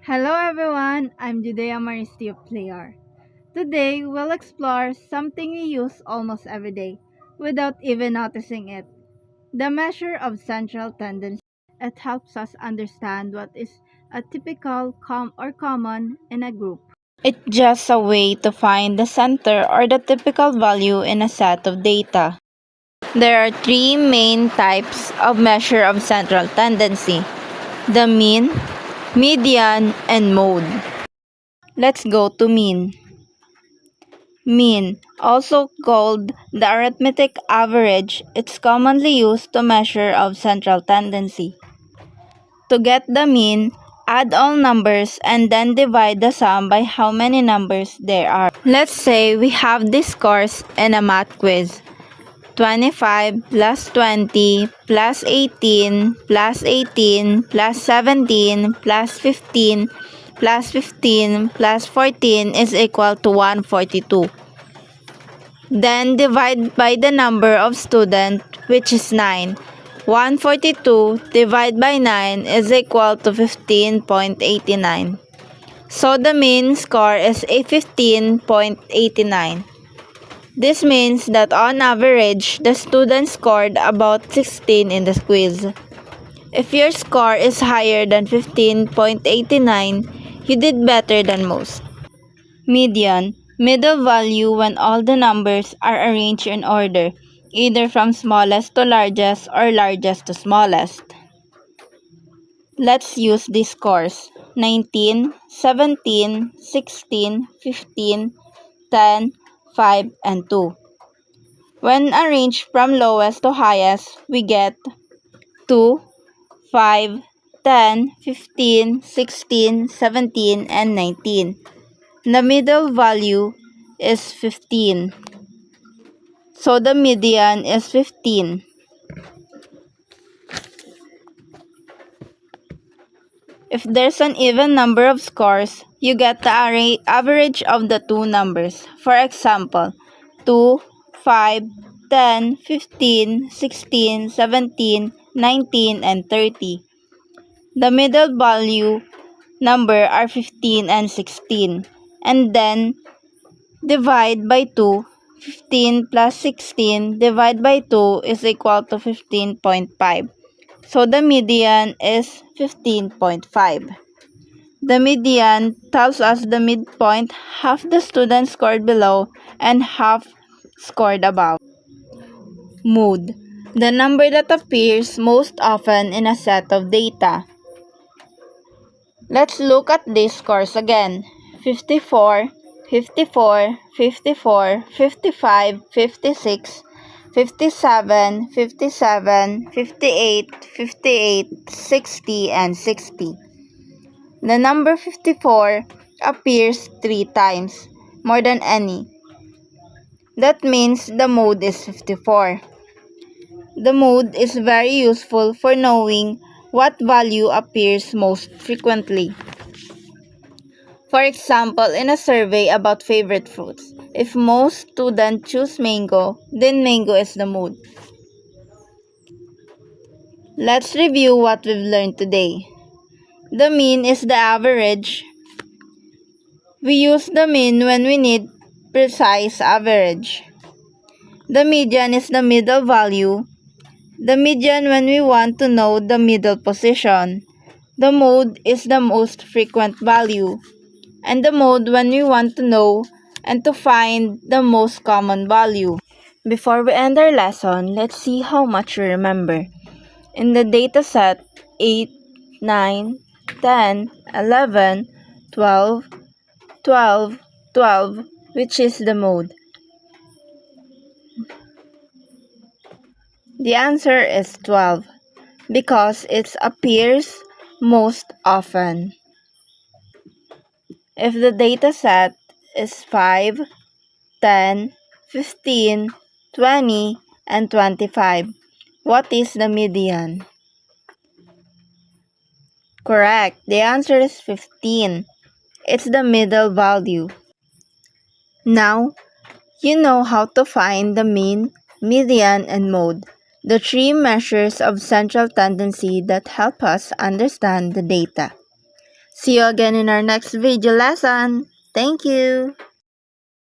Hello everyone, I'm Judea Maristio Playar. Today we'll explore something we use almost every day without even noticing it. The measure of central tendency. It helps us understand what is a typical or common in a group. It's just a way to find the center or the typical value in a set of data. There are three main types of measure of central tendency: the mean, median, and mode. Let's go to mean. Mean, also called the arithmetic average, it's commonly used to measure of central tendency. To get the mean, add all numbers and then divide the sum by how many numbers there are. Let's say we have this scores in a math quiz. 25 plus 20 plus 18 plus 18 plus 17 plus 15 plus 15 plus 14 is equal to 142. Then divide by the number of students, which is 9. 142 divided by 9 is equal to 15.89. So the mean score is a 15.89. This means that on average, the student scored about 16 in the quiz. If your score is higher than 15.89, you did better than most. Median, middle value when all the numbers are arranged in order, either from smallest to largest or largest to smallest. Let's use these scores: 19, 17, 16, 15, 10, 5, and 2. When arranged from lowest to highest, we get 2, 5, 10, 15, 16, 17, and 19. The middle value is 15. So the median is 15. If there's an even number of scores, you get the average of the two numbers. For example, 2, 5, 10, 15, 16, 17, 19, and 30. The middle value number are 15 and 16. And then divide by 2. 15 plus 16 divided by 2 is equal to 15.5. So the median is 15.5. The median tells us the midpoint, half the students scored below and half scored above. Mode, the number that appears most often in a set of data. Let's look at these scores again. 54, 54, 54, 55, 56, 57, 57, 58, 58, 60, and 60. The number 54 appears 3 times, more than any. That means the mode is 54. The mode is very useful for knowing what value appears most frequently. For example, in a survey about favorite fruits, if most students choose mango, then mango is the mode. Let's review what we've learned today. The mean is the average. We use the mean when we need precise average. The median is the middle value. The median when we want to know the middle position. The mode is the most frequent value. And the mode when we want to know and to find the most common value. Before we end our lesson, let's see how much we remember. In the dataset 8, 9, 10, 11, 12, 12, 12, which is the mode? The answer is 12 because it appears most often. If the dataset is 5, 10, 15, 20, and 25, what is the median? Correct. The answer is 15. It's the middle value. Now, you know how to find the mean, median, and mode, the three measures of central tendency that help us understand the data. See you again in our next video lesson. Thank you.